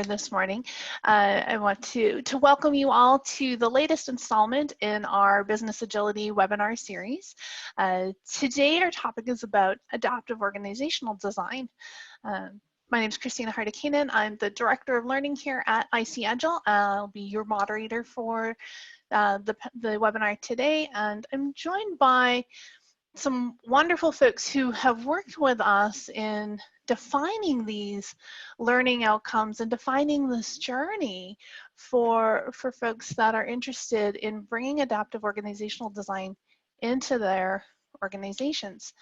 this morning. I want to welcome you all to the latest installment in our Business Agility webinar series. Today our topic is about adaptive organizational design. My name is Christina Hartikainen. I'm the Director of Learning here at ICAgile. I'll be your moderator for the webinar today, and I'm joined by some wonderful folks who have worked with us in defining these learning outcomes and defining this journey for folks that are interested in bringing adaptive organizational design into their organizations.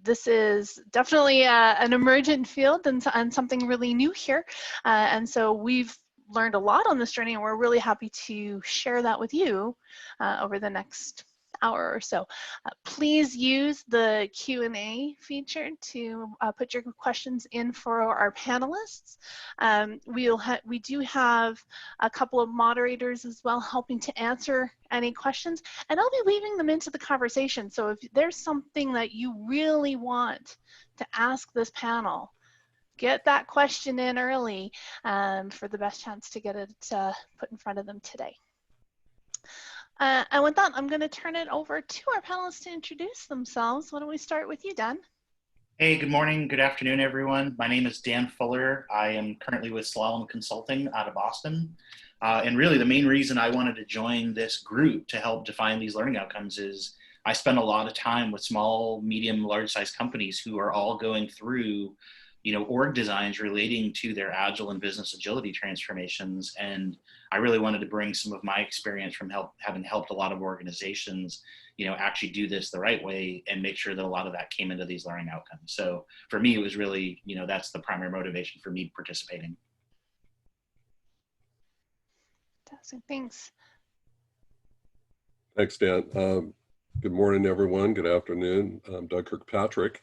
This is definitely an emergent field and something really new here. And so we've learned a lot on this journey, and we're really happy to share that with you over the next hour or so. Please use the Q&A feature to put your questions in for our panelists. We do have a couple of moderators as well helping to answer any questions, and I'll be weaving them into the conversation. So if there's something that you really want to ask this panel, get that question in early for the best chance to get it put in front of them today. And with that, I'm going to turn it over to our panelists to introduce themselves. Why don't we start with you, Dan? Hey, good morning, good afternoon, everyone. My name is Dan Fuller. I am currently with Slalom Consulting out of Boston. And really the main reason I wanted to join this group to help define these learning outcomes is I spend a lot of time with small, medium, large-sized companies who are all going through org designs relating to their agile and business agility transformations. And I really wanted to bring some of my experience from having helped a lot of organizations, actually do this the right way and make sure that a lot of that came into these learning outcomes. So for me, it was really, that's the primary motivation for me participating. Fantastic, thanks. Thanks, Dan. Good morning, everyone. Good afternoon. I'm Doug Kirkpatrick.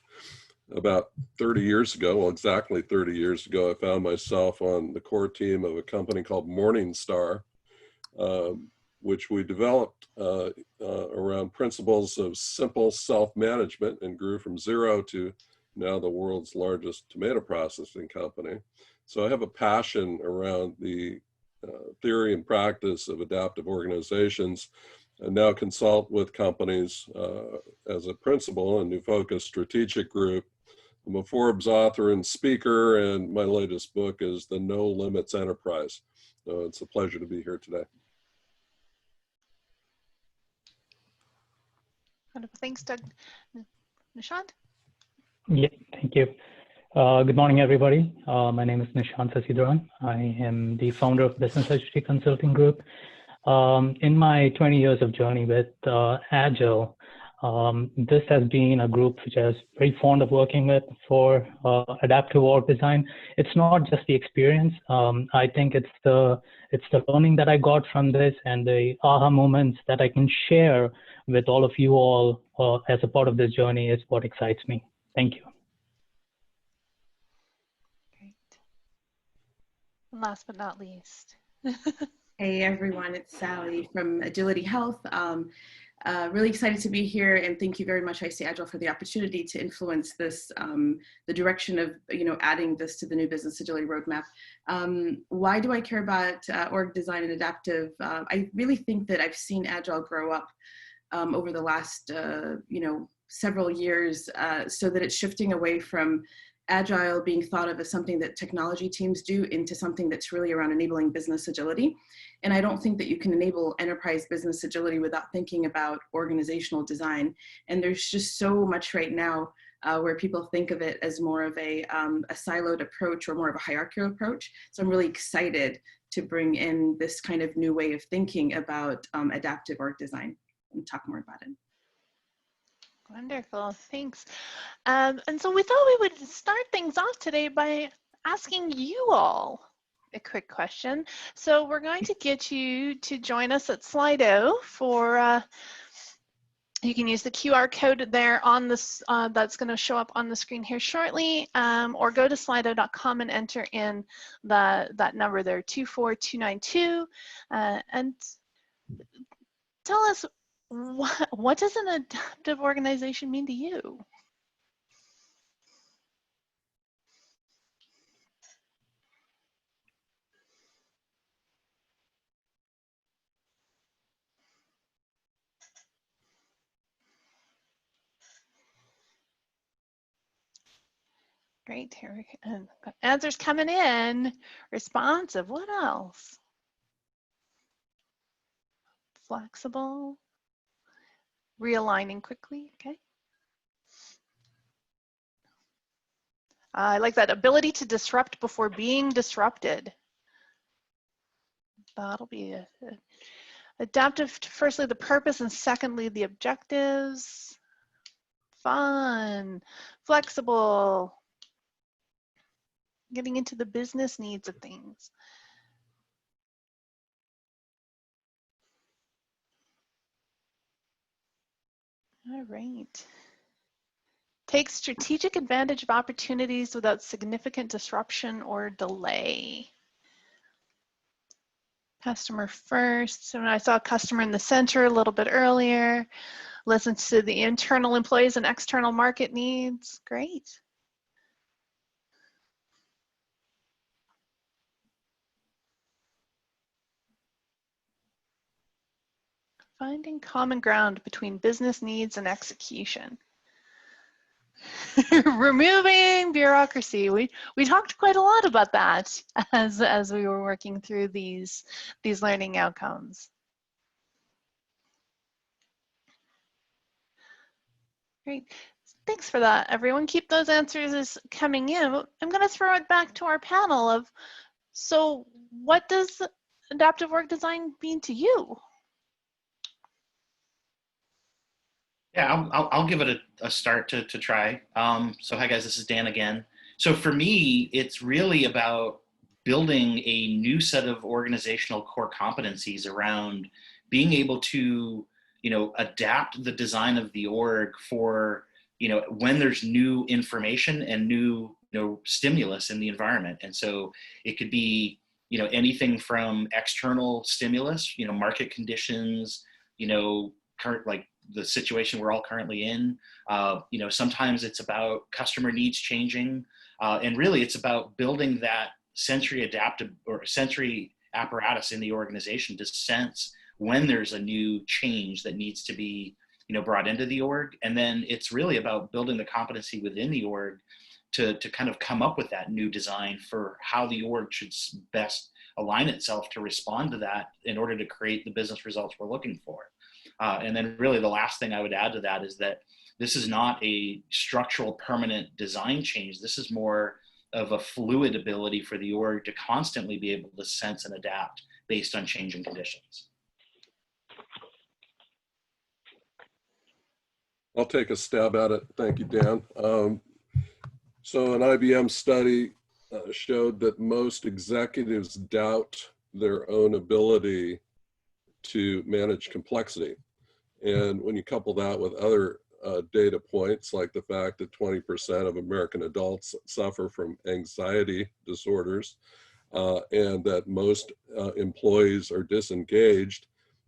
About 30 years ago, well, exactly 30 years ago, I found myself on the core team of a company called Morningstar, which we developed around principles of simple self-management and grew from zero to now the world's largest tomato processing company. So I have a passion around the theory and practice of adaptive organizations, and now consult with companies as a principal in New Focus Strategic Group. I'm a Forbes author and speaker, and my latest book is The No Limits Enterprise. So it's a pleasure to be here today. Wonderful. Thanks, Doug. Nishant? Yeah, thank you. Good morning, everybody. My name is Nishant Sasidharan. I am the founder of Business Agility Consulting Group. In my 20 years of journey with Agile, this has been a group which I was very fond of working with for adaptive org design. It's not just the experience. I think it's the learning that I got from this and the aha moments that I can share with all of you all as a part of this journey is what excites me. Thank you. Great. And last but not least. Hey everyone, it's Sally from Agility Health. Really excited to be here, and thank you very much, ICAgile, for the opportunity to influence this, the direction of adding this to the new business agility roadmap. Why do I care about org design and adaptive? I really think that I've seen Agile grow up over the last several years, so that it's shifting away from Agile being thought of as something that technology teams do into something that's really around enabling business agility. And I don't think that you can enable enterprise business agility without thinking about organizational design. And there's just so much right now where people think of it as more of a siloed approach or more of a hierarchical approach. So I'm really excited to bring in this kind of new way of thinking about adaptive org design and talk more about it. Wonderful, thanks. And so we thought we would start things off today by asking you all a quick question. So we're going to get you to join us at Slido for, you can use the QR code there on this, that's going to show up on the screen here shortly, or go to slido.com and enter in that number there, 24292, and tell us, what does an adaptive organization mean to you? Great. Here we go. And answers coming in. Responsive. What else? Flexible. Realigning quickly. Okay. I like that ability to disrupt before being disrupted. That'll be adaptive to firstly the purpose and secondly the objectives. Fun, flexible, getting into the business needs of things. All right. Take strategic advantage of opportunities without significant disruption or delay. Customer first. So I saw a customer in the center a little bit earlier. Listen to the internal employees and external market needs. Great. Finding common ground between business needs and execution. Removing bureaucracy. We talked quite a lot about that as we were working through these learning outcomes. Great. Thanks for that, everyone. Keep those answers coming in. I'm going to throw it back to our panel of, so what does adaptive org design mean to you? Yeah, I'll give it a start to try. So hi guys, this is Dan again. So for me, it's really about building a new set of organizational core competencies around being able to, adapt the design of the org for, when there's new information and new, stimulus in the environment. And so it could be, anything from external stimulus, market conditions, current, like the situation we're all currently in. Sometimes it's about customer needs changing. And really it's about building that sensory adaptive or sensory apparatus in the organization to sense when there's a new change that needs to be, brought into the org. And then it's really about building the competency within the org to kind of come up with that new design for how the org should best align itself to respond to that in order to create the business results we're looking for. And then really the last thing I would add to that is that this is not a structural permanent design change. This is more of a fluid ability for the org to constantly be able to sense and adapt based on changing conditions. I'll take a stab at it. Thank you, Dan. So an IBM study showed that most executives doubt their own ability to manage complexity. And when you couple that with other data points, like the fact that 20% of American adults suffer from anxiety disorders, and that most employees are disengaged,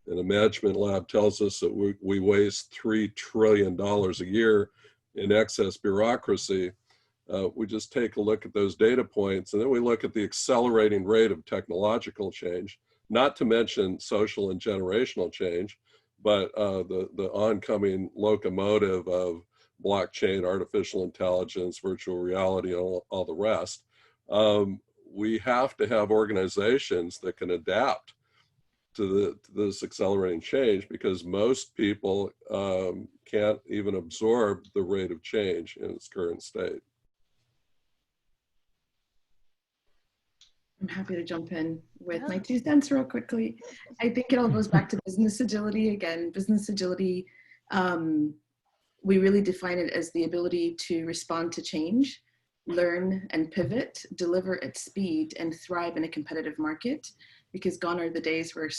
and the management lab tells us that we waste $3 trillion a year in excess bureaucracy. We just take a look at those data points, and then we look at the accelerating rate of technological change, not to mention social and generational change, but the oncoming locomotive of blockchain, artificial intelligence, virtual reality, and all the rest. We have to have organizations that can adapt to this accelerating change, because most people can't even absorb the rate of change in its current state. I'm happy to jump in with my 2 cents real quickly. I think it all goes back to business agility. Again, business agility, we really define it as the ability to respond to change, learn and pivot, deliver at speed, and thrive in a competitive market. Because gone are the days where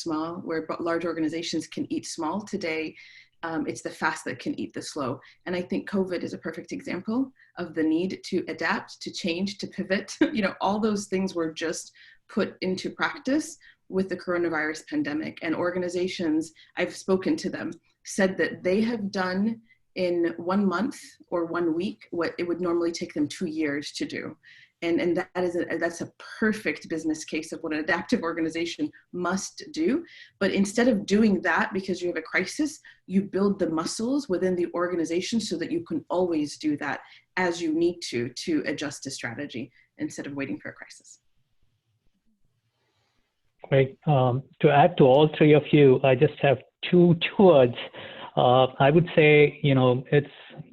large organizations can eat small. Today, it's the fast that can eat the slow. And I think COVID is a perfect example of the need to adapt, to change, to pivot. All those things were just put into practice with the coronavirus pandemic. And organizations, I've spoken to them, said that they have done in 1 month or 1 week what it would normally take them 2 years to do. And that's a perfect business case of what an adaptive organization must do. But instead of doing that because you have a crisis, you build the muscles within the organization so that you can always do that as you need to adjust to strategy instead of waiting for a crisis. Great. To add to all three of you, I just have two words. I would say, it's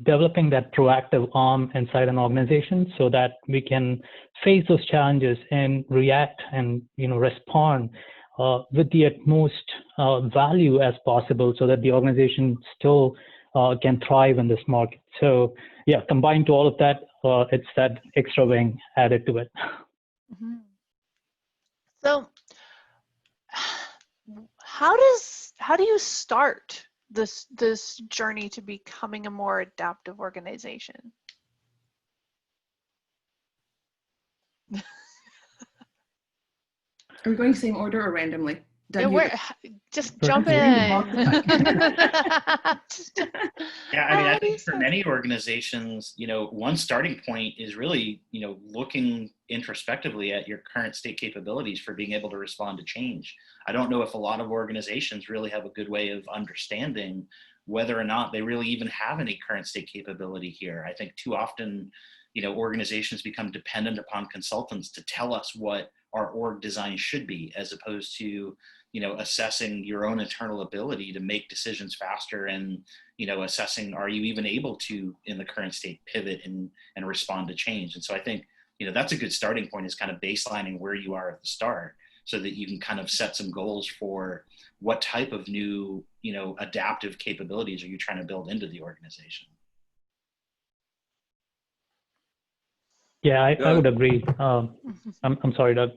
developing that proactive arm inside an organization so that we can face those challenges and react and, respond with the utmost value as possible so that the organization still can thrive in this market. So yeah, combined to all of that, it's that extra wing added to it. Mm-hmm. So how do you start this journey to becoming a more adaptive organization? Are we going same order or randomly? Yeah, just jump in. Yeah, I mean, I think for many organizations, one starting point is really, looking introspectively at your current state capabilities for being able to respond to change. I don't know if a lot of organizations really have a good way of understanding whether or not they really even have any current state capability here. I think too often, organizations become dependent upon consultants to tell us what our org design should be, as opposed to assessing your own internal ability to make decisions faster and, assessing, are you even able to, in the current state, pivot and respond to change? And so I think, that's a good starting point, is kind of baselining where you are at the start so that you can kind of set some goals for what type of new, adaptive capabilities are you trying to build into the organization. Yeah, I would agree. I'm sorry, Doug.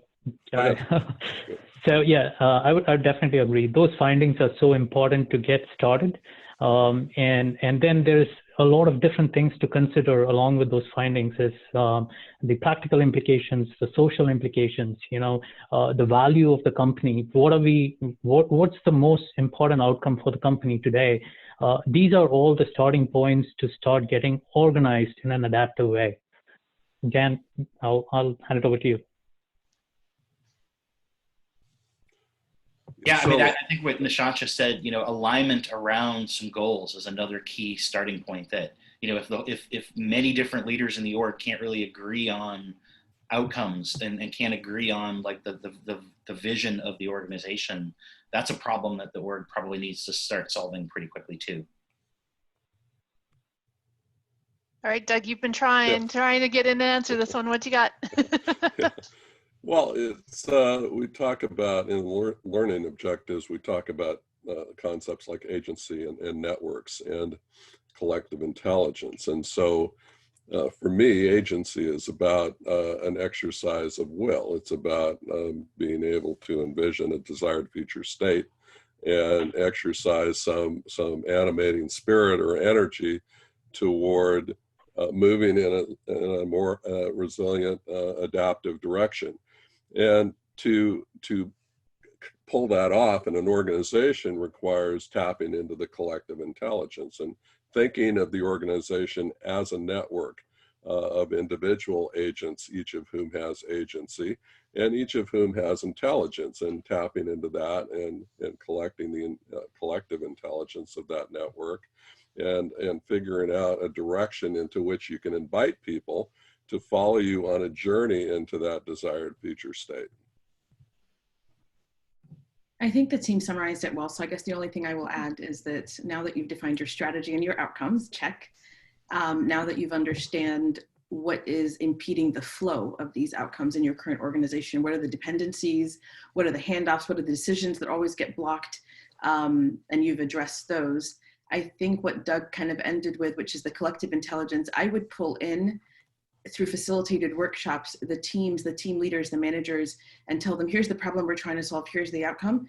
So yeah, I would definitely agree. Those findings are so important to get started. And then there's a lot of different things to consider along with those findings, is the practical implications, the social implications, the value of the company. What's the most important outcome for the company today? These are all the starting points to start getting organized in an adaptive way. Jan, I'll hand it over to you. Yeah, I mean, I think what Nishant just said, alignment around some goals is another key starting point. That, if many different leaders in the org can't really agree on outcomes and can't agree on like the vision of the organization, that's a problem that the org probably needs to start solving pretty quickly too. All right, Doug, you've been trying to get in and answer this one. What you got? Well, it's we talk about in learning objectives, we talk about concepts like agency and networks and collective intelligence. And so for me, agency is about an exercise of will. It's about being able to envision a desired future state and exercise some animating spirit or energy toward moving in a more resilient, adaptive direction. And to pull that off in an organization requires tapping into the collective intelligence and thinking of the organization as a network of individual agents, each of whom has agency and each of whom has intelligence, and tapping into that and collecting the collective intelligence of that network and figuring out a direction into which you can invite people to follow you on a journey into that desired future state. I think the team summarized it well. So I guess the only thing I will add is that now that you've defined your strategy and your outcomes, check. Now that you've understand what is impeding the flow of these outcomes in your current organization, what are the dependencies, what are the handoffs, what are the decisions that always get blocked, and you've addressed those. I think what Doug kind of ended with, which is the collective intelligence, I would pull in through facilitated workshops, the teams, the team leaders, the managers, and tell them, here's the problem we're trying to solve, here's the outcome.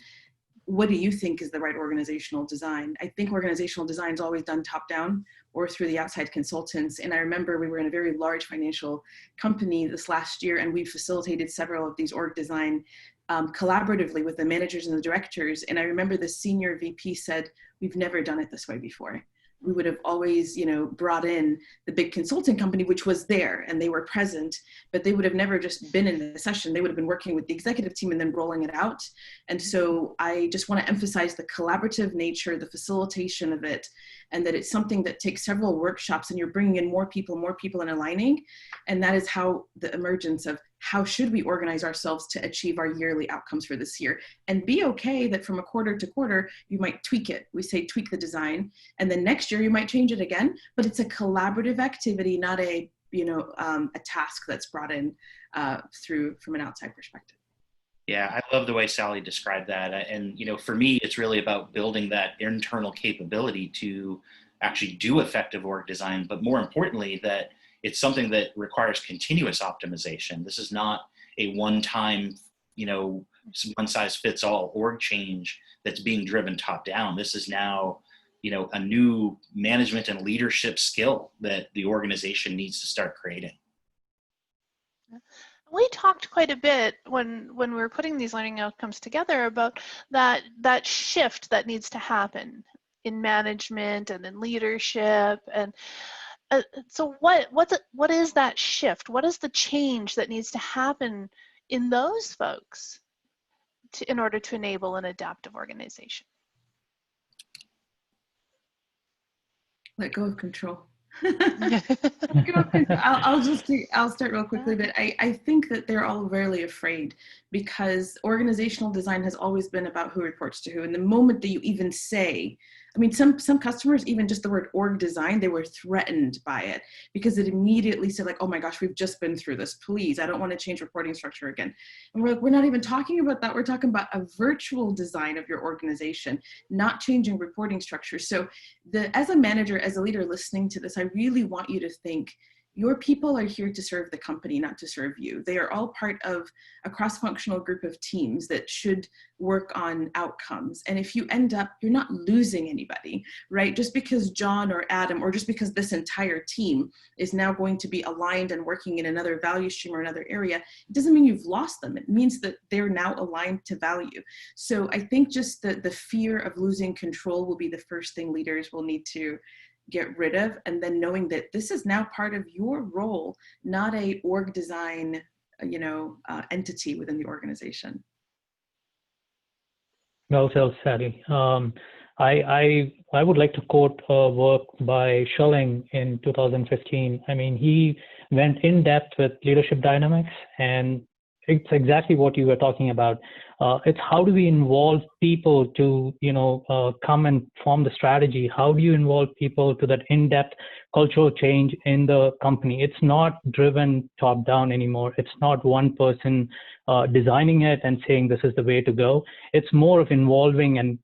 What do you think is the right organizational design? I think organizational design is always done top down or through the outside consultants. And I remember we were in a very large financial company this last year, and we facilitated several of these org design collaboratively with the managers and the directors. And I remember the senior VP said, we've never done it this way before. we would have always, brought in the big consulting company, which was there and they were present, but they would have never just been in the session. They would have been working with the executive team and then rolling it out. And so I just want to emphasize the collaborative nature, the facilitation of it, and that it's something that takes several workshops and you're bringing in more people and aligning. And that is how the emergence of how should we organize ourselves to achieve our yearly outcomes for this year, and be okay that from a quarter to quarter, you might tweak it. We say tweak the design, and then next year you might change it again, but it's a collaborative activity, not a task that's brought in from an outside perspective. Yeah, I love the way Sally described that. And, for me, it's really about building that internal capability to actually do effective org design, but more importantly, that it's something that requires continuous optimization. This is not a one-time, one size fits all org change that's being driven top down. This is now, a new management and leadership skill that the organization needs to start creating. We talked quite a bit when we were putting these learning outcomes together about that shift that needs to happen in management and in leadership. And so what is that shift? What is the change that needs to happen in those folks in order to enable an adaptive organization? Let go of control. I'll start real quickly, but I think that they're all really afraid because organizational design has always been about who reports to who. And the moment that you even say, some customers, even just the word org design, they were threatened by it because it immediately said like, oh my gosh, we've just been through this. Please, I don't want to change reporting structure again. And we're like, we're not even talking about that. We're talking about a virtual design of your organization, not changing reporting structure. So as a manager, as a leader listening to this, I really want you to think, your people are here to serve the company, not to serve you. They are all part of a cross-functional group of teams that should work on outcomes. And if you end up, you're not losing anybody, right? Just because John or Adam, or just because this entire team is now going to be aligned and working in another value stream or another area, it doesn't mean you've lost them. It means that they're now aligned to value. So I think just the fear of losing control will be the first thing leaders will need to get rid of, and then knowing that this is now part of your role, not a org design, entity within the organization. Well said, Sally. I would like to quote a work by Schilling in 2015. He went in depth with leadership dynamics, and it's exactly what you were talking about. It's how do we involve people to, come and form the strategy? How do you involve people to that in-depth cultural change in the company? It's not driven top-down anymore. It's not one person designing it and saying this is the way to go. It's more of involving and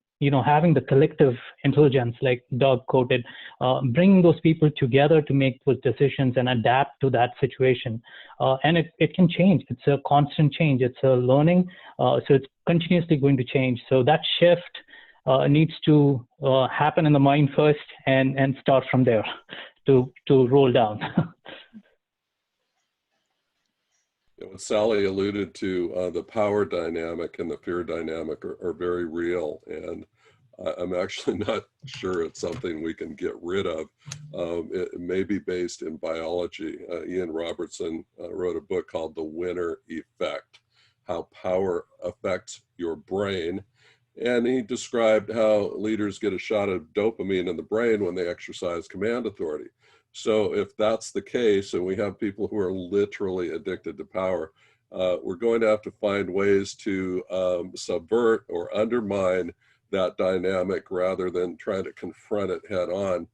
having the collective intelligence, like Doug quoted, bringing those people together to make those decisions and adapt to that situation. And it can change. It's a constant change. It's a learning. So it's continuously going to change. So that shift needs to happen in the mind first and start from there to roll down. What Sally alluded to, the power dynamic and the fear dynamic are very real. And I'm actually not sure it's something we can get rid of. It may be based in biology. Ian Robertson wrote a book called The Winner Effect, How Power Affects Your Brain. And he described how leaders get a shot of dopamine in the brain when they exercise command authority. So if that's the case, and we have people who are literally addicted to power, we're going to have to find ways to subvert or undermine that dynamic rather than trying to confront it head on.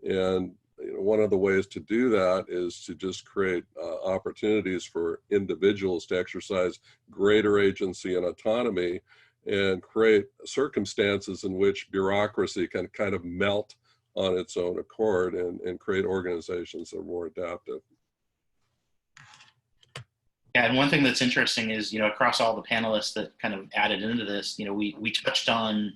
And one of the ways to do that is to just create opportunities for individuals to exercise greater agency and autonomy and create circumstances in which bureaucracy can kind of melt on its own accord and create organizations that are more adaptive. Yeah, and one thing that's interesting is, across all the panelists that kind of added into this, we touched on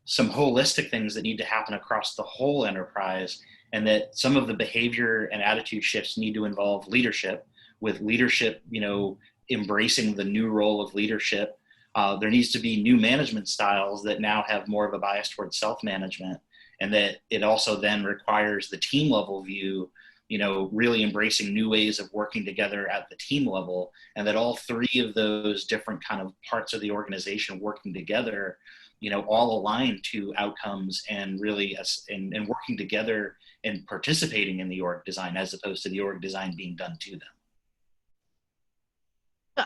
some holistic things that need to happen across the whole enterprise, and that some of the behavior and attitude shifts need to involve leadership, with leadership, embracing the new role of leadership. There needs to be new management styles that now have more of a bias towards self-management. and that it also then requires the team level view, really embracing new ways of working together at the team level, and that all three of those different kind of parts of the organization working together, all align to outcomes and really and working together and participating in the org design as opposed to the org design being done to them.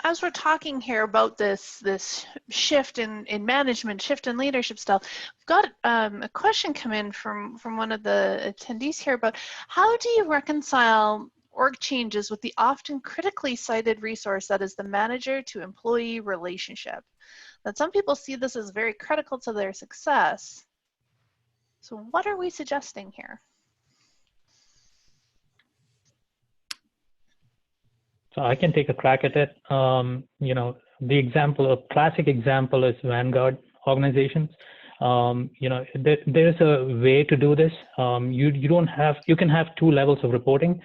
As we're talking here about this shift in management, shift in leadership style, we've got a question come in from one of the attendees here about how do you reconcile org changes with the often critically cited resource that is the manager to employee relationship? That some people see this as very critical to their success. So what are we suggesting here? So I can take a crack at it. A classic example is Vanguard organizations. There's a way to do this. You can have two levels of reporting,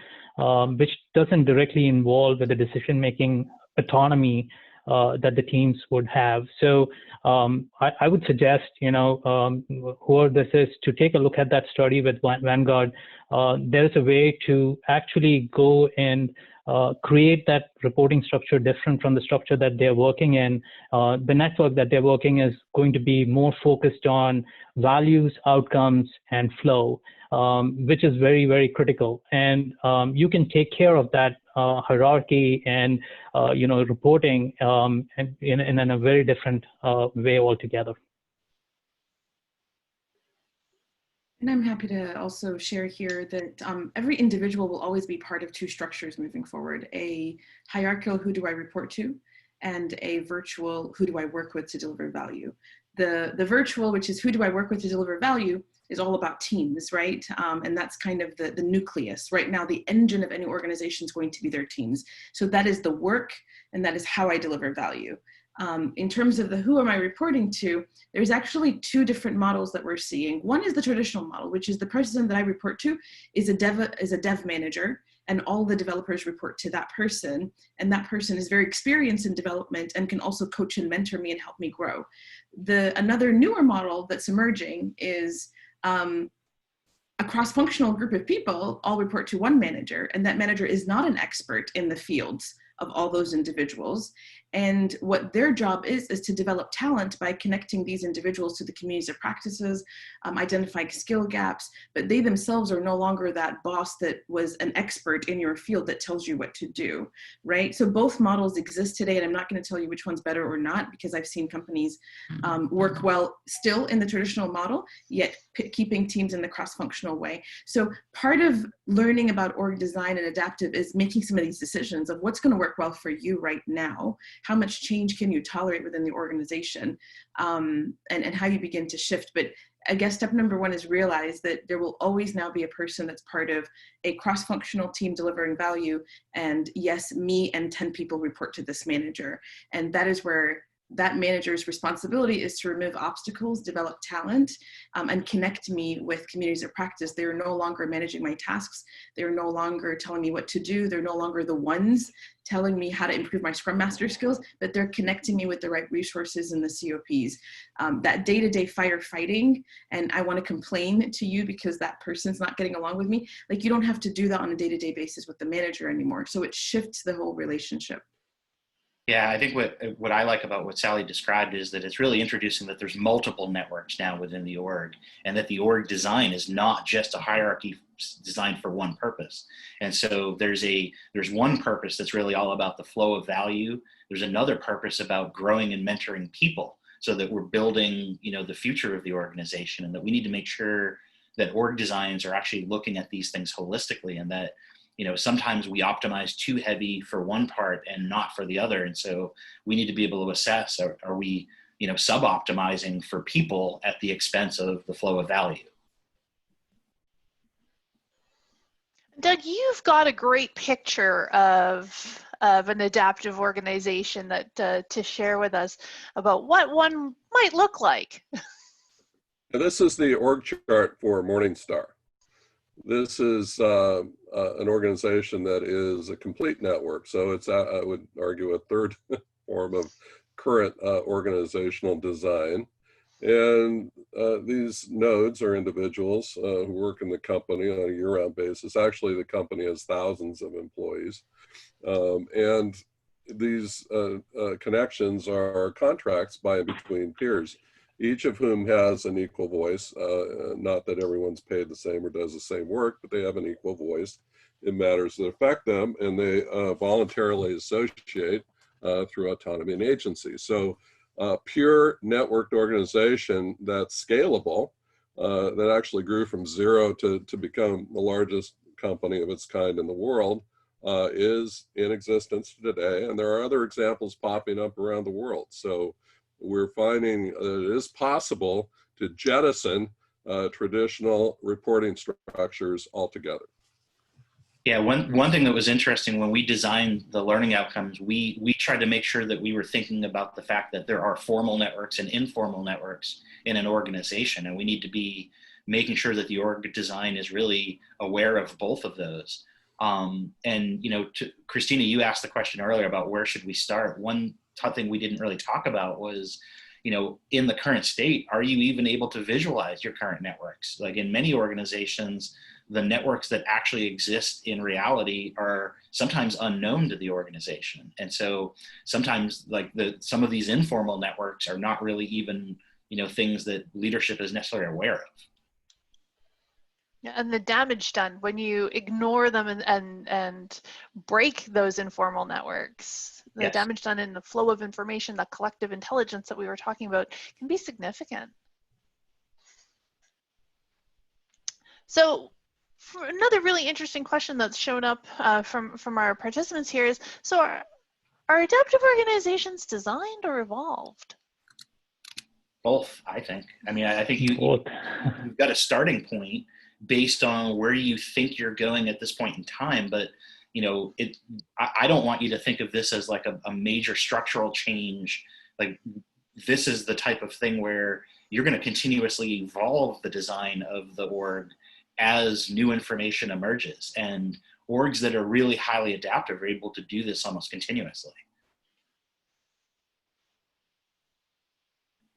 which doesn't directly involve the decision-making autonomy that the teams would have. So I would suggest, whoever this is, to take a look at that study with Vanguard. There's a way to actually go and create that reporting structure different from the structure that they're working in. The network that they're working is going to be more focused on values, outcomes, and flow, which is very, very critical. And you can take care of that hierarchy and reporting in a very different way altogether. And I'm happy to also share here that every individual will always be part of two structures moving forward: a hierarchical, who do I report to, and a virtual, who do I work with to deliver value. The virtual, which is who do I work with to deliver value, is all about teams, right? And that's kind of the nucleus. Right now, the engine of any organization is going to be their teams. So that is the work, and that is how I deliver value. In terms of the who am I reporting to, there's actually two different models that we're seeing. One is the traditional model, which is the person that I report to is a dev manager, and all the developers report to that person. And that person is very experienced in development and can also coach and mentor me and help me grow. Another newer model that's emerging is a cross-functional group of people all report to one manager, and that manager is not an expert in the fields of all those individuals. And what their job is to develop talent by connecting these individuals to the communities of practices, identifying skill gaps, but they themselves are no longer that boss that was an expert in your field that tells you what to do, right? So both models exist today, and I'm not going to tell you which one's better or not, because I've seen companies work well still in the traditional model, yet keeping teams in the cross-functional way. So part of learning about org design and adaptive is making some of these decisions of what's going to work well for you right now. How much change can you tolerate within the organization, and how you begin to shift. But I guess step number one is realize that there will always now be a person that's part of a cross-functional team delivering value. And yes, me and 10 people report to this manager. And that is where that manager's responsibility is to remove obstacles, develop talent, and connect me with communities of practice. They are no longer managing my tasks. They're no longer telling me what to do. They're no longer the ones telling me how to improve my Scrum Master skills, but they're connecting me with the right resources and the COPs. That day-to-day firefighting, and I want to complain to you because that person's not getting along with me, like you don't have to do that on a day-to-day basis with the manager anymore. So it shifts the whole relationship. Yeah, I think what I like about what Sally described is that it's really introducing that there's multiple networks now within the org, and that the org design is not just a hierarchy designed for one purpose. And so there's one purpose that's really all about the flow of value. There's another purpose about growing and mentoring people so that we're building, the future of the organization, and that we need to make sure that org designs are actually looking at these things holistically, and that sometimes we optimize too heavy for one part and not for the other. And so we need to be able to assess, are we, sub-optimizing for people at the expense of the flow of value? Doug, you've got a great picture of an adaptive organization that to share with us about what one might look like. This is the org chart for Morningstar. This is an organization that is a complete network. So it's, I would argue, a third form of current organizational design. And these nodes are individuals who work in the company on a year-round basis. Actually, the company has thousands of employees. And these connections are contracts by and between peers, each of whom has an equal voice. Not that everyone's paid the same or does the same work, but they have an equal voice in matters that affect them, and they voluntarily associate through autonomy and agency. So pure networked organization that's scalable, that actually grew from zero to become the largest company of its kind in the world, is in existence today. And there are other examples popping up around the world. So we're finding that it is possible to jettison traditional reporting structures altogether. Yeah, one thing that was interesting when we designed the learning outcomes, we tried to make sure that we were thinking about the fact that there are formal networks and informal networks in an organization, and we need to be making sure that the org design is really aware of both of those. And Christina, you asked the question earlier about where should we start. One thing we didn't really talk about was, in the current state, are you even able to visualize your current networks? Like in many organizations, the networks that actually exist in reality are sometimes unknown to the organization. And so sometimes some of these informal networks are not really even, things that leadership is necessarily aware of. Yeah, and the damage done when you ignore them and break those informal networks, the Yes. damage done in the flow of information, the collective intelligence that we were talking about, can be significant. So for another really interesting question that's shown up from our participants here is, so are adaptive organizations designed or evolved? Both, I think. I mean, I think you've got a starting point based on where you think you're going at this point in time, but I don't want you to think of this as like a major structural change. Like, this is the type of thing where you're going to continuously evolve the design of the org as new information emerges, and orgs that are really highly adaptive are able to do this almost continuously.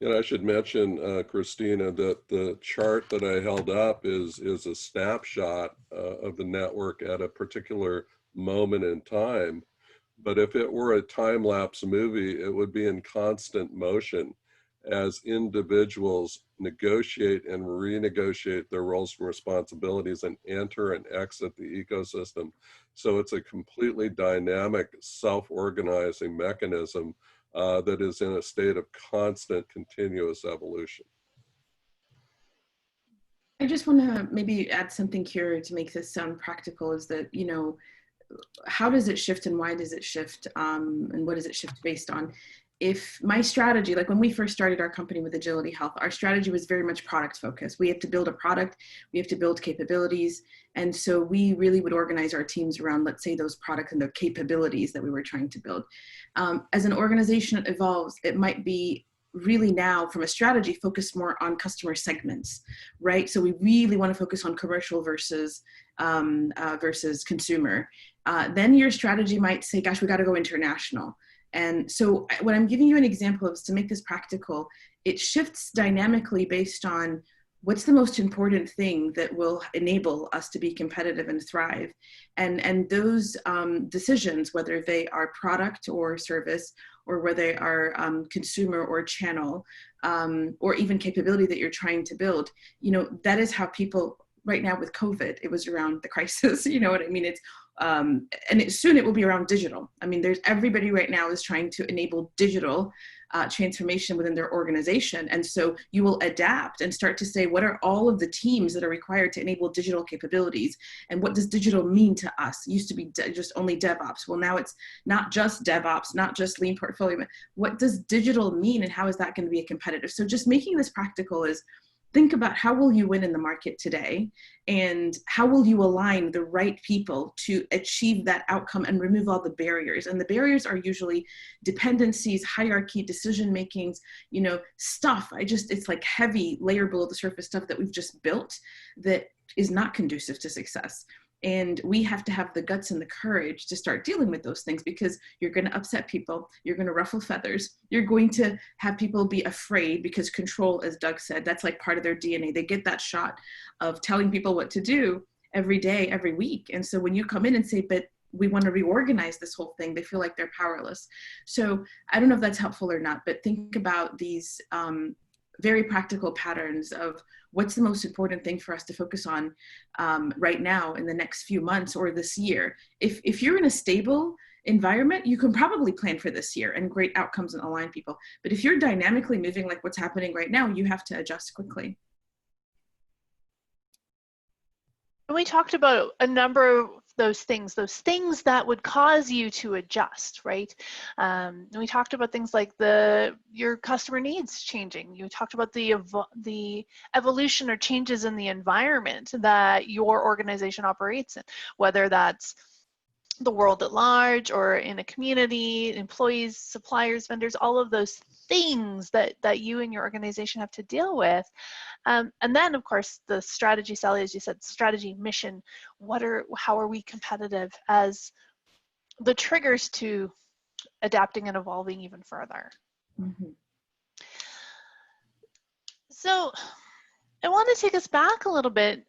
And I should mention, Christina, that the chart that I held up is a snapshot of the network at a particular moment in time. But if it were a time-lapse movie, it would be in constant motion as individuals negotiate and renegotiate their roles and responsibilities and enter and exit the ecosystem. So it's a completely dynamic, self-organizing mechanism that is in a state of constant, continuous evolution. I just want to maybe add something here to make this sound practical, is that, how does it shift and why does it shift, and what does it shift based on? If my strategy, like when we first started our company with Agility Health, our strategy was very much product focused. We have to build a product, we have to build capabilities. And so we really would organize our teams around, let's say, those products and the capabilities that we were trying to build. As an organization evolves, it might be really now from a strategy focused more on customer segments, right? So we really want to focus on commercial versus consumer. Then your strategy might say, gosh, we got to go international. And so what I'm giving you an example of is to make this practical. It shifts dynamically based on what's the most important thing that will enable us to be competitive and thrive. And those decisions, whether they are product or service, or whether they are consumer or channel, or even capability that you're trying to build, that is how people, right now with COVID, it was around the crisis, you know what I mean? It's, soon it will be around digital. I mean, everybody right now is trying to enable digital transformation within their organization. And so you will adapt and start to say, what are all of the teams that are required to enable digital capabilities? And what does digital mean to us? It used to be just only DevOps. Well, now it's not just DevOps, not just lean portfolio. What does digital mean and how is that going to be a competitive? So just making this practical is, think about how will you win in the market today, and how will you align the right people to achieve that outcome and remove all the barriers. And the barriers are usually dependencies, hierarchy, decision makings, stuff. It's like heavy layer below the surface stuff that we've just built that is not conducive to success. And we have to have the guts and the courage to start dealing with those things, because you're going to upset people. You're going to ruffle feathers. You're going to have people be afraid, because control, as Doug said, that's like part of their DNA. They get that shot of telling people what to do every day, every week. And so when you come in and say, but we want to reorganize this whole thing, they feel like they're powerless. So I don't know if that's helpful or not, but think about these very practical patterns of what's the most important thing for us to focus on right now in the next few months or this year. If you're in a stable environment, you can probably plan for this year and great outcomes and align people. But if you're dynamically moving like what's happening right now, you have to adjust quickly. And we talked about a number of those things that would cause you to adjust, right? And we talked about things like your customer needs changing. You talked about the evolution or changes in the environment that your organization operates in, whether that's the world at large or in a community, employees, suppliers, vendors, all of those things that you and your organization have to deal with. And then, of course, the strategy, Sally, as you said, strategy, mission, how are we competitive as the triggers to adapting and evolving even further. Mm-hmm. So I want to take us back a little bit.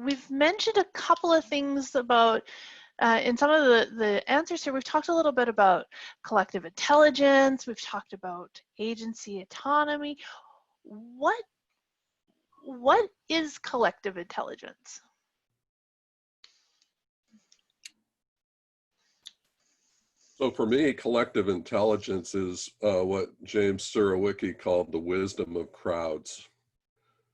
We've mentioned a couple of things about in some of the answers here. We've talked a little bit about collective intelligence. We've talked about agency autonomy. What is collective intelligence? So for me, collective intelligence is what James Surowiecki called the wisdom of crowds.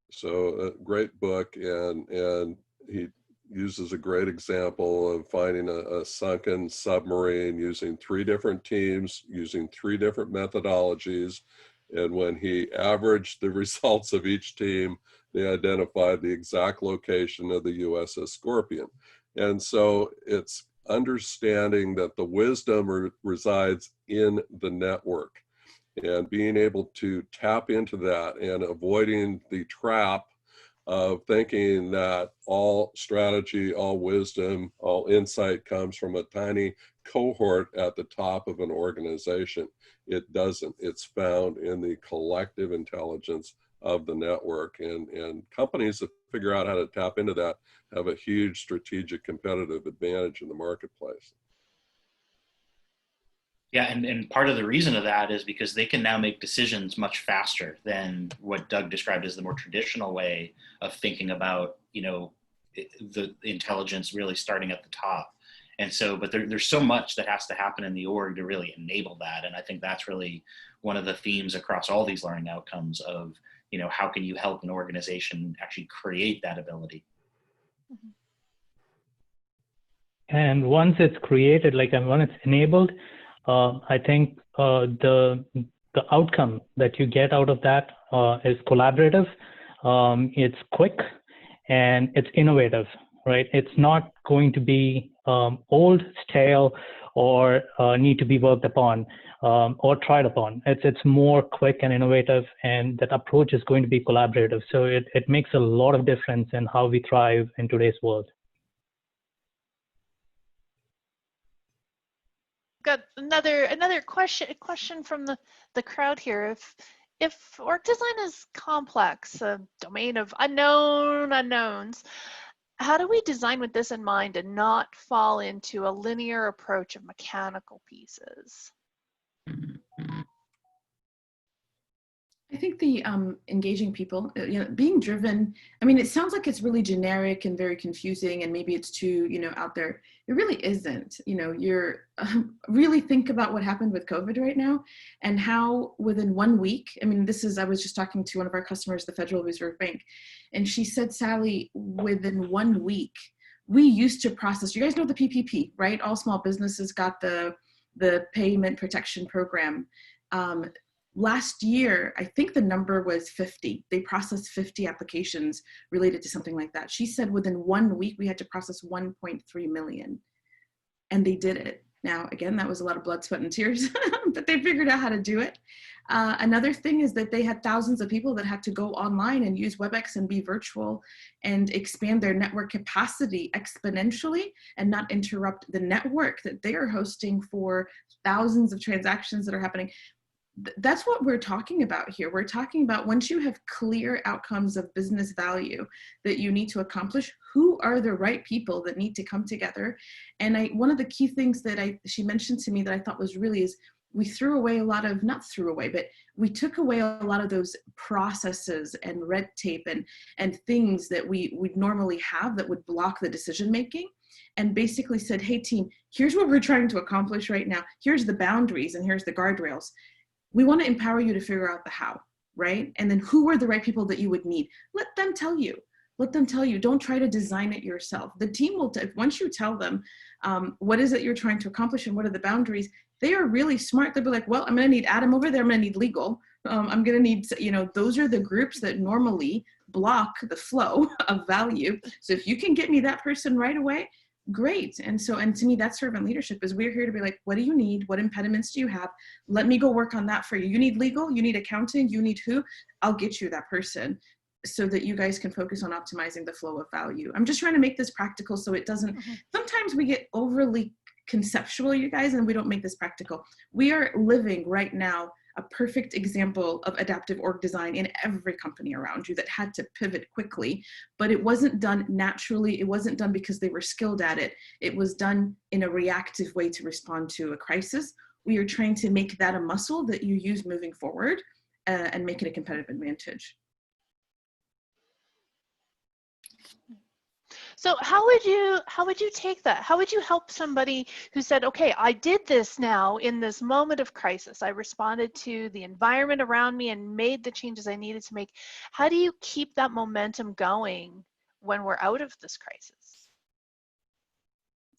So a great book, and he uses a great example of finding a sunken submarine using 3 different teams, using 3 different methodologies. And when he averaged the results of each team, they identified the exact location of the USS Scorpion. And so it's understanding that the wisdom resides in the network, and being able to tap into that and avoiding the trap of thinking that all strategy, all wisdom, all insight comes from a tiny cohort at the top of an organization. It doesn't. It's found in the collective intelligence of the network, and companies that figure out how to tap into that have a huge strategic competitive advantage in the marketplace. Yeah, and part of the reason of that is because they can now make decisions much faster than what Doug described as the more traditional way of thinking about, the intelligence really starting at the top. And so, but there's so much that has to happen in the org to really enable that. And I think that's really one of the themes across all these learning outcomes of, how can you help an organization actually create that ability? And once it's created, when it's enabled, I think the outcome that you get out of that is collaborative, it's quick, and it's innovative, right? It's not going to be old, stale, or need to be worked upon or tried upon. It's more quick and innovative, and that approach is going to be collaborative. So it makes a lot of difference in how we thrive in today's world. Got another question from the crowd here. If org design is complex, a domain of unknowns, how do we design with this in mind and not fall into a linear approach of mechanical pieces? I think the engaging people, being driven, it sounds like it's really generic and very confusing, and maybe it's too, out there. It really isn't. You're really think about what happened with COVID right now, and how within 1 week, I was just talking to one of our customers, the Federal Reserve Bank, and she said, Sally, within 1 week, we used to process, you guys know the PPP, right? All small businesses got the payment protection program. Last year, I think the number was 50. They processed 50 applications related to something like that. She said within 1 week, we had to process 1.3 million. And they did it. Now, again, that was a lot of blood, sweat, and tears, but they figured out how to do it. Another thing is that they had thousands of people that had to go online and use WebEx and be virtual and expand their network capacity exponentially and not interrupt the network that they are hosting for thousands of transactions that are happening. That's what we're talking about here. We're talking about once you have clear outcomes of business value that you need to accomplish, who are the right people that need to come together? And one of the key things that she mentioned to me that I thought was really is we threw away a lot of, not threw away, but we took away a lot of those processes and red tape and things that we would normally have that would block the decision making, and basically said, hey team, here's what we're trying to accomplish right now. Here's the boundaries and here's the guardrails. We want to empower you to figure out the how, right? And then who are the right people that you would need? Let them tell you. Let them tell you. Don't try to design it yourself. The team will, once you tell them what is it you're trying to accomplish and what are the boundaries, they are really smart. They'll be like, well, I'm going to need Adam over there. I'm going to need legal. I'm going to need, those are the groups that normally block the flow of value. So if you can get me that person right away, great. And to me, that's servant leadership is we're here to be like, what do you need? What impediments do you have? Let me go work on that for you. You need legal, you need accounting, you need who? I'll get you that person so that you guys can focus on optimizing the flow of value. I'm just trying to make this practical so it doesn't, sometimes we get overly conceptual, you guys, and we don't make this practical. We are living right now a perfect example of adaptive org design in every company around you that had to pivot quickly, but it wasn't done naturally. It wasn't done because they were skilled at it. It was done in a reactive way to respond to a crisis. We are trying to make that a muscle that you use moving forward and make it a competitive advantage. So how would you take that? How would you help somebody who said, okay, I did this now in this moment of crisis. I responded to the environment around me and made the changes I needed to make. How do you keep that momentum going when we're out of this crisis?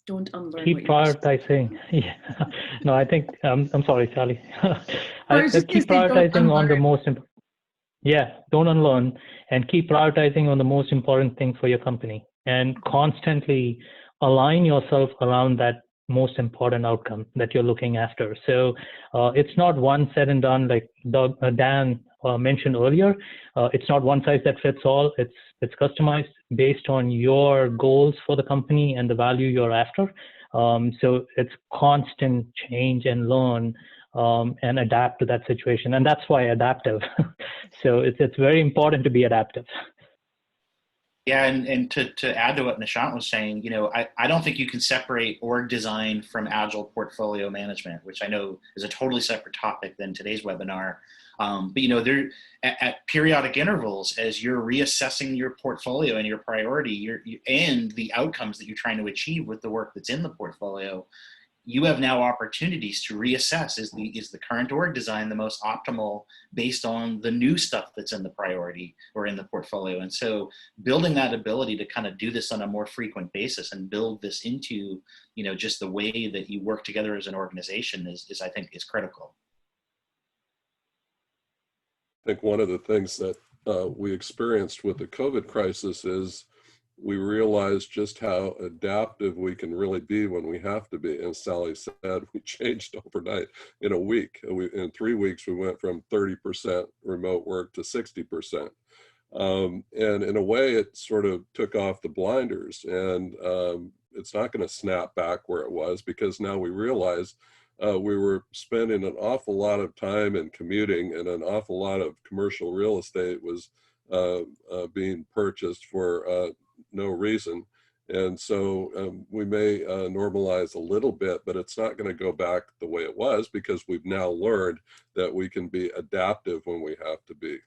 Don't unlearn. Keep prioritizing. Yeah. No, I think, I'm sorry, Sally. I keep prioritizing on the most important. Yeah, don't unlearn and keep prioritizing on the most important thing for your company and constantly align yourself around that most important outcome that you're looking after. So it's not one said and done like Dan mentioned earlier. It's not one size that fits all. It's customized based on your goals for the company and the value you're after. So it's constant change and learn and adapt to that situation. And that's why adaptive. So it's very important to be adaptive. Yeah, and to add to what Nishant was saying, I don't think you can separate org design from agile portfolio management, which I know is a totally separate topic than today's webinar. But there at periodic intervals, as you're reassessing your portfolio and your priority, and the outcomes that you're trying to achieve with the work that's in the portfolio, you have now opportunities to reassess, is the current org design the most optimal based on the new stuff that's in the priority or in the portfolio? And so building that ability to kind of do this on a more frequent basis and build this into, just the way that you work together as an organization is I think is critical. I think one of the things that we experienced with the COVID crisis is we realized just how adaptive we can really be when we have to be. As Sally said, we changed overnight in a week. In 3 weeks, we went from 30% remote work to 60%. And in a way, it sort of took off the blinders, and it's not going to snap back where it was, because now we realize we were spending an awful lot of time in commuting, and an awful lot of commercial real estate was being purchased for no reason. And so we may normalize a little bit, but it's not going to go back the way it was, because we've now learned that we can be adaptive when we have to be.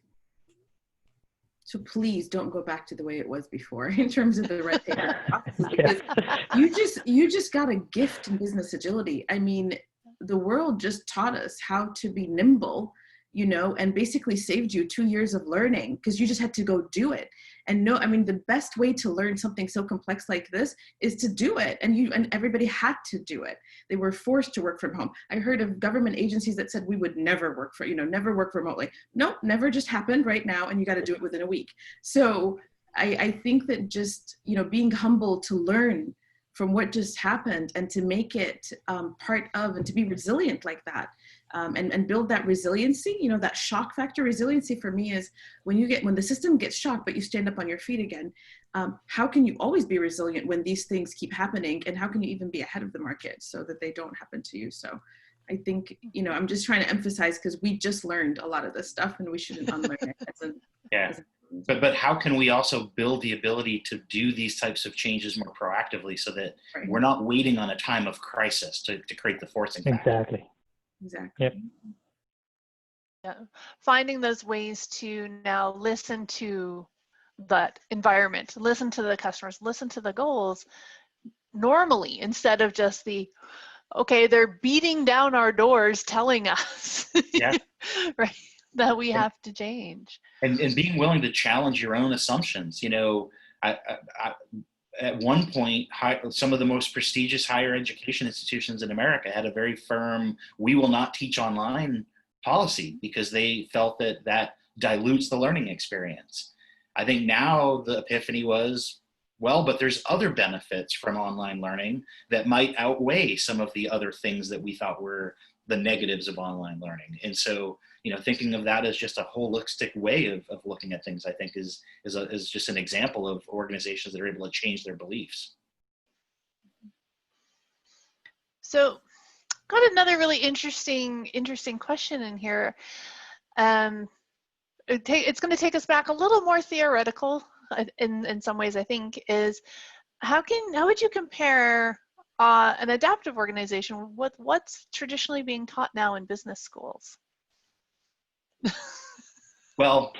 So please don't go back to the way it was before in terms of the red tape process, because you just got a gift in business agility. I mean, the world just taught us how to be nimble, and basically saved you 2 years of learning, because you just had to go do it. And the best way to learn something so complex like this is to do it. And everybody had to do it. They were forced to work from home. I heard of government agencies that said we would never work never work remotely. Nope, never just happened right now. And you got to do it within a week. So I think that just, being humble to learn from what just happened, and to make it part of, and to be resilient like that, and build that resiliency. You know, that shock factor resiliency for me is when the system gets shocked, but you stand up on your feet again. How can you always be resilient when these things keep happening, and how can you even be ahead of the market so that they don't happen to you? So I think, you know, I'm just trying to emphasize, because we just learned a lot of this stuff and we shouldn't unlearn it. But how can we also build the ability to do these types of changes more proactively, so that we're not waiting on a time of crisis to create the forcing factor? Exactly. Yep. Yeah. Finding those ways to now listen to that environment, listen to the customers, listen to the goals normally, instead of just okay, they're beating down our doors telling us right, that we have to change. And being willing to challenge your own assumptions. You know, at one point, some of the most prestigious higher education institutions in America had a very firm, we will not teach online policy, because they felt that dilutes the learning experience. I think now the epiphany was, well, but there's other benefits from online learning that might outweigh some of the other things that we thought were the negatives of online learning. And so, you know, thinking of that as just a holistic way of looking at things, I think is just an example of organizations that are able to change their beliefs. So, got another really interesting question in here. It's going to take us back a little more theoretical in some ways, I think, is how would you compare an adaptive organization with what's traditionally being taught now in business schools? Well,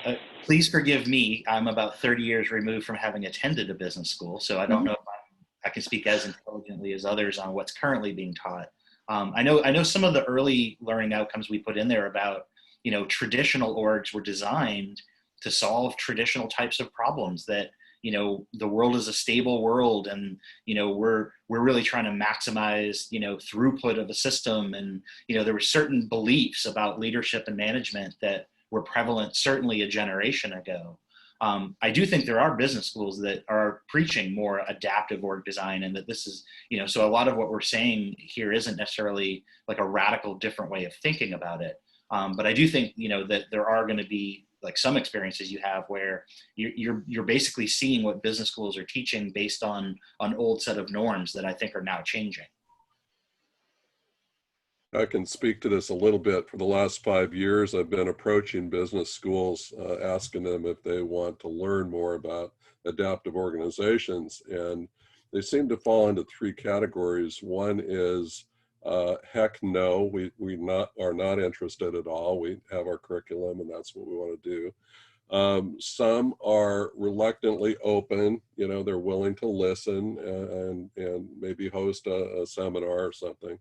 please forgive me. I'm about 30 years removed from having attended a business school, so I don't know if I can speak as intelligently as others on what's currently being taught. I know some of the early learning outcomes we put in there about, you know, traditional orgs were designed to solve traditional types of problems, that, you know, the world is a stable world, and, you know, we're really trying to maximize, you know, throughput of a system. And, you know, there were certain beliefs about leadership and management that were prevalent certainly a generation ago. I do think there are business schools that are preaching more adaptive org design, and that this is, you know, so a lot of what we're saying here isn't necessarily like a radical different way of thinking about it. But I do think, you know, that there are going to be like some experiences you have where you're basically seeing what business schools are teaching based on an old set of norms that I think are now changing. I can speak to this a little bit. For the last 5 years, I've been approaching business schools, asking them if they want to learn more about adaptive organizations. And they seem to fall into 3 categories. One is, heck no, we are not interested at all. We have our curriculum and that's what we want to do. Some are reluctantly open, you know, they're willing to listen and maybe host a seminar or something.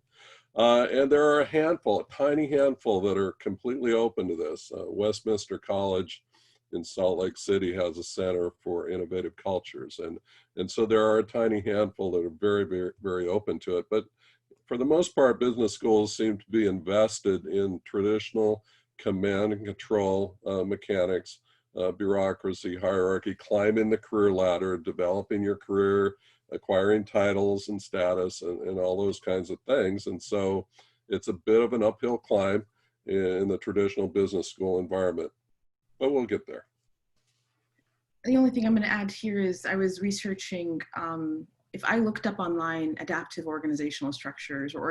And there are a tiny handful that are completely open to this. Westminster College in Salt Lake City has a Center for Innovative Cultures. And so there are a tiny handful that are very, very, very open to it. But for the most part, business schools seem to be invested in traditional command and control mechanics, bureaucracy, hierarchy, climbing the career ladder, developing your career, acquiring titles and status and all those kinds of things. And so it's a bit of an uphill climb in the traditional business school environment, but we'll get there. The only thing I'm going to add here is I was researching, if I looked up online adaptive organizational structures, what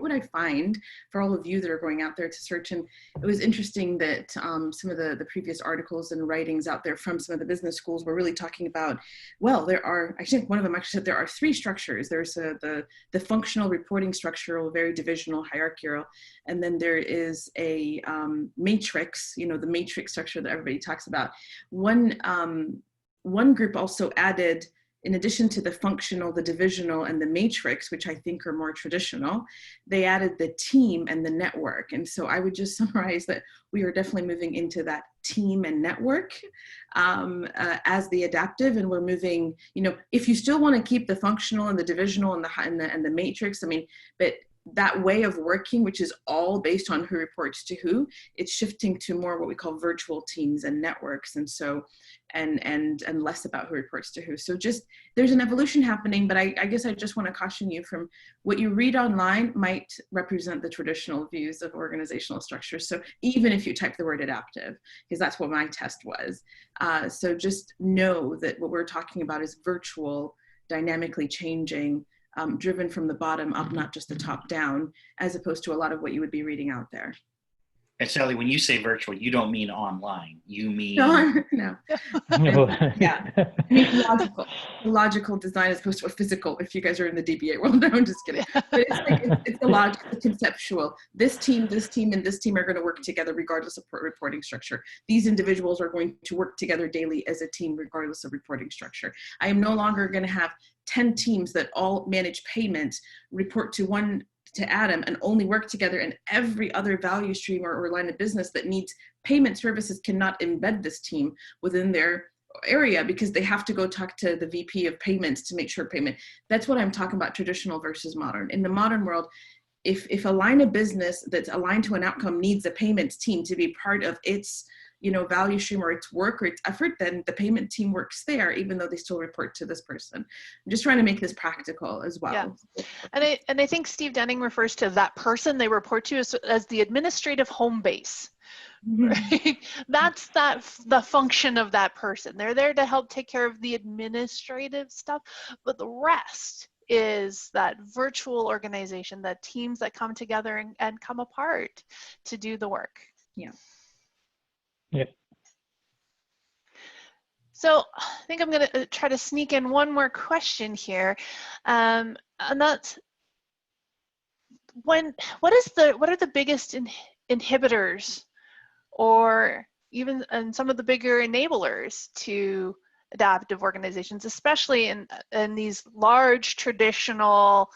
would I find for all of you that are going out there to search? And it was interesting that some of the previous articles and writings out there from some of the business schools were really talking about, well, there are, I think one of them actually said there are 3 structures. There's the functional reporting structure, very divisional, hierarchical, and then there is a matrix, you know, the matrix structure that everybody talks about. One group also added, in addition to the functional, the divisional, and the matrix, which I think are more traditional, they added the team and the network. And so I would just summarize that we are definitely moving into that team and network as the adaptive, and we're moving, you know, if you still want to keep the functional and the divisional and the matrix, I mean, but that way of working, which is all based on who reports to who, it's shifting to more what we call virtual teams and networks. And so, and less about who reports to who. So just, there's an evolution happening, but I guess I just want to caution you from what you read online might represent the traditional views of organizational structure. So even if you type the word adaptive, because that's what my test was. So just know that what we're talking about is virtual, dynamically changing, driven from the bottom up, not just the top down, as opposed to a lot of what you would be reading out there. And Sally, when you say virtual, you don't mean online. You mean no. Yeah, I mean logical design as opposed to a physical. If you guys are in the DBA world, no, I'm just kidding. But it's like it's a logical, it's conceptual. This team, and this team are going to work together regardless of reporting structure. These individuals are going to work together daily as a team regardless of reporting structure. I am no longer going to have 10 teams that all manage payments, report to Adam, and only work together, and every other value stream or line of business that needs payment services cannot embed this team within their area because they have to go talk to the VP of payments to make sure payment. That's what I'm talking about, traditional versus modern. In the modern world, if a line of business that's aligned to an outcome needs a payments team to be part of its value stream or its work or its effort, then the payment team works there, even though they still report to this person. I'm just trying to make this practical as well. Yeah. And I think Steve Denning refers to that person they report to as the administrative home base. Right? That's the function of that person. They're there to help take care of the administrative stuff, but the rest is that virtual organization, that teams that come together and come apart to do the work. Yeah. Yeah. So I think I'm going to try to sneak in one more question here, and that's what are the biggest inhibitors, or even some of the bigger enablers to adaptive organizations, especially in these large traditional.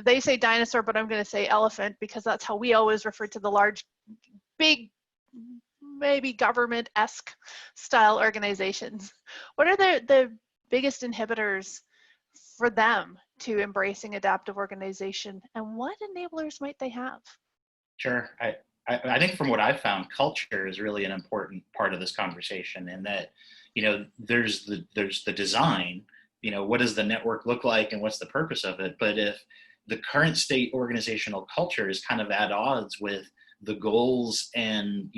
They say dinosaur, but I'm going to say elephant because that's how we always refer to the large, big, maybe government-esque style organizations. What are the biggest inhibitors for them to embracing adaptive organization, and what enablers might they have? Sure. I think from what I've found, culture is really an important part of this conversation, and that, there's the design, what does the network look like and what's the purpose of it? But if the current state organizational culture is kind of at odds with the goals and,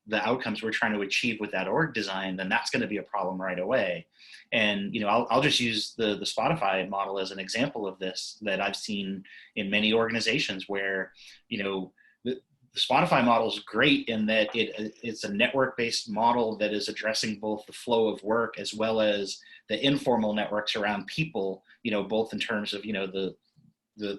the outcomes we're trying to achieve with that org design, then that's going to be a problem right away. And, I'll just use the Spotify model as an example of this that I've seen in many organizations where, the Spotify model is great in that it's a network-based model that is addressing both the flow of work as well as the informal networks around people, both in terms of, the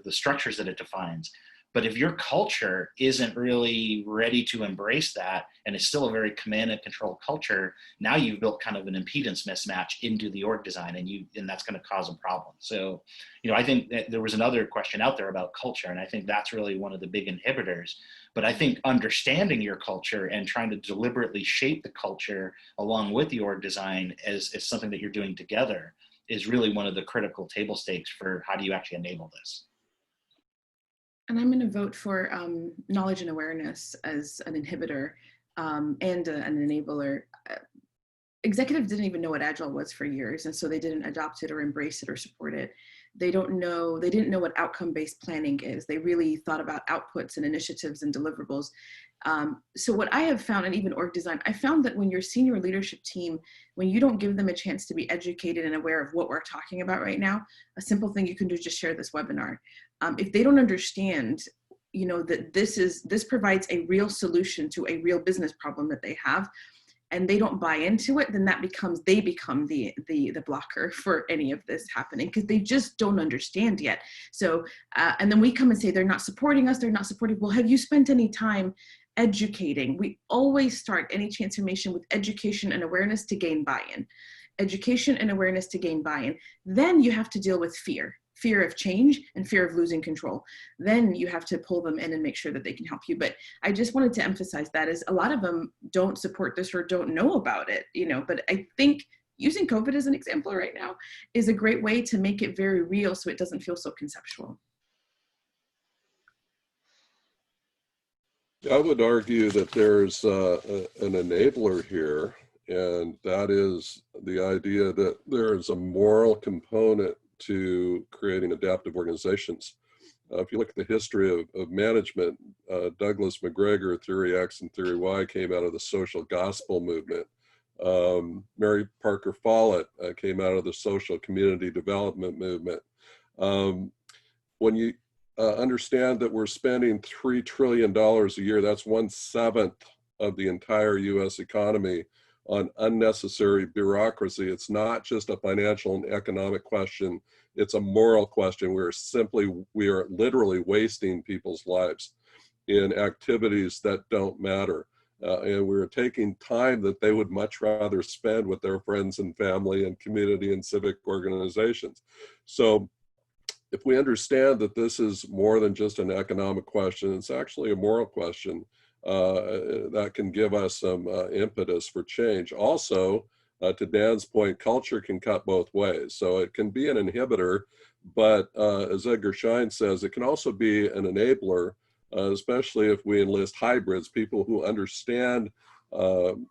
structures that it defines. But if your culture isn't really ready to embrace that, and it's still a very command and control culture, now you've built kind of an impedance mismatch into the org design, and that's going to cause a problem. So, I think that there was another question out there about culture, and I think that's really one of the big inhibitors. But I think understanding your culture and trying to deliberately shape the culture along with the org design as something that you're doing together is really one of the critical table stakes for how do you actually enable this. And I'm going to vote for knowledge and awareness as an inhibitor and an enabler. Executives didn't even know what Agile was for years, and so they didn't adopt it or embrace it or support it. They didn't know what outcome-based planning is. They really thought about outputs and initiatives and deliverables. So what I have found, and even org design, I found that when your senior leadership team, when you don't give them a chance to be educated and aware of what we're talking about right now, a simple thing you can do is just share this webinar. If they don't understand, that this provides a real solution to a real business problem that they have, and they don't buy into it, then they become the blocker for any of this happening, because they just don't understand yet. So, and then we come and say, they're not supporting us, they're not supporting. Well, have you spent any time educating? We always start any transformation with education and awareness to gain buy-in. Education and awareness to gain buy-in. Then you have to deal with fear of change and fear of losing control. Then you have to pull them in and make sure that they can help you. But I just wanted to emphasize that, as a lot of them don't support this or don't know about it, but I think using COVID as an example right now is a great way to make it very real so it doesn't feel so conceptual. I would argue that there's an enabler here, and that is the idea that there is a moral component to creating adaptive organizations. If you look at the history of management, Douglas McGregor, Theory X and Theory Y came out of the social gospel movement. Mary Parker Follett came out of the social community development movement. When you understand that we're spending $3 trillion a year, that's 1/7 of the entire US economy on unnecessary bureaucracy. It's not just a financial and economic question, it's a moral question. We are literally wasting people's lives in activities that don't matter. And we're taking time that they would much rather spend with their friends and family and community and civic organizations. So if we understand that this is more than just an economic question, it's actually a moral question, that can give us some impetus for change. Also, to Dan's point, culture can cut both ways. So it can be an inhibitor, but as Edgar Schein says, it can also be an enabler, especially if we enlist hybrids, people who understand and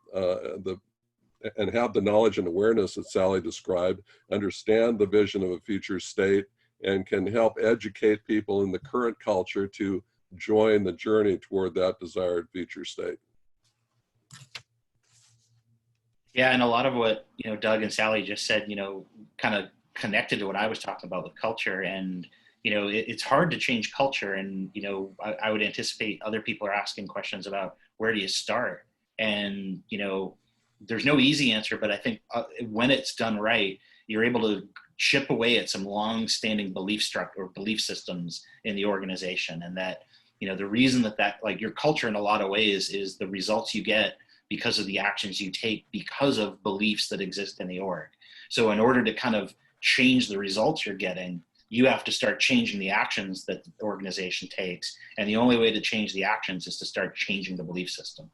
have the knowledge and awareness that Sally described, understand the vision of a future state, and can help educate people in the current culture to join the journey toward that desired future state. Yeah, and a lot of what Doug and Sally just said, kind of connected to what I was talking about with culture. And it's hard to change culture. And I would anticipate other people are asking questions about where do you start. And there's no easy answer, but I think when it's done right, you're able to chip away at some long-standing belief systems in the organization, and that the reason that like your culture in a lot of ways is the results you get because of the actions you take because of beliefs that exist in the org. So in order to kind of change the results you're getting, you have to start changing the actions that the organization takes, and the only way to change the actions is to start changing the belief system.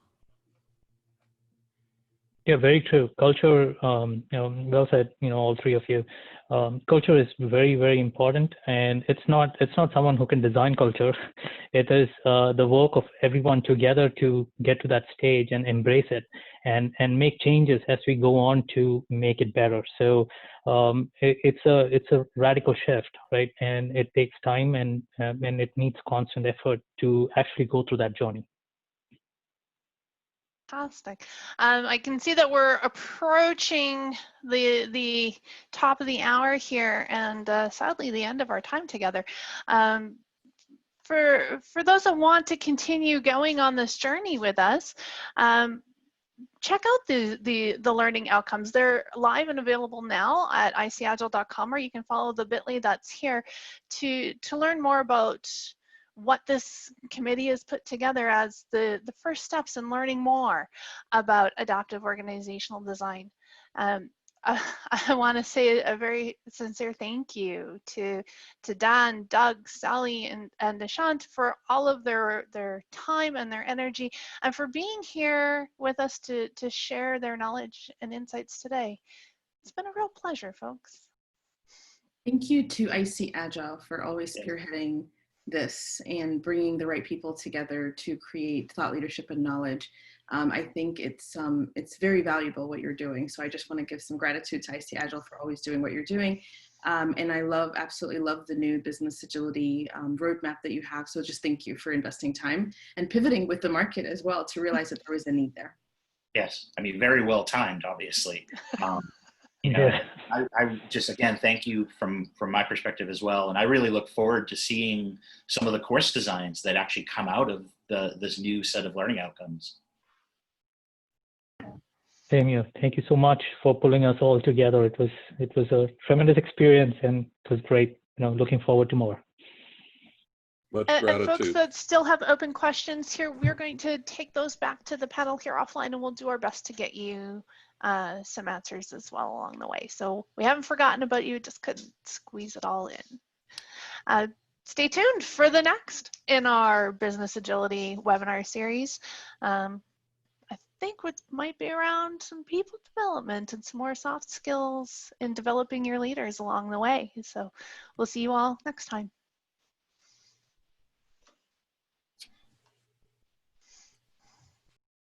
Yeah, very true. Culture, well said, all three of you. Culture is very, very important, and it's not someone who can design culture. It is the work of everyone together to get to that stage and embrace it and make changes as we go on to make it better. So it's a radical shift, right? And it takes time and it needs constant effort to actually go through that journey. Fantastic. I can see that we're approaching the top of the hour here, and sadly the end of our time together. For those that want to continue going on this journey with us, check out the learning outcomes. They're live and available now at ICAgile.com, or you can follow the bit.ly that's here to learn more about what this committee has put together as the first steps in learning more about adaptive organizational design. I want to say a very sincere thank you to Dan, Doug, Sally, and Nishant for all of their time and their energy, and for being here with us to share their knowledge and insights today. It's been a real pleasure, folks. Thank you to ICAgile for always spearheading this and bringing the right people together to create thought leadership and knowledge. I think it's very valuable what you're doing. So I just want to give some gratitude to ICAgile for always doing what you're doing. And I absolutely love the new business agility roadmap that you have. So just thank you for investing time and pivoting with the market as well to realize that there was a need there. Yes, I mean, very well timed, obviously. I just, again, thank you from my perspective as well. And I really look forward to seeing some of the course designs that actually come out of this new set of learning outcomes. Same here. Thank you so much for pulling us all together. It was a tremendous experience, and it was great. Looking forward to more. Much and gratitude. Folks that still have open questions here, we're going to take those back to the panel here offline, and we'll do our best to get you some answers as well along the way. So we haven't forgotten about you, just couldn't squeeze it all in. Stay tuned for the next in our business agility webinar series. I think what might be around some people development and some more soft skills in developing your leaders along the way. So we'll see you all next time.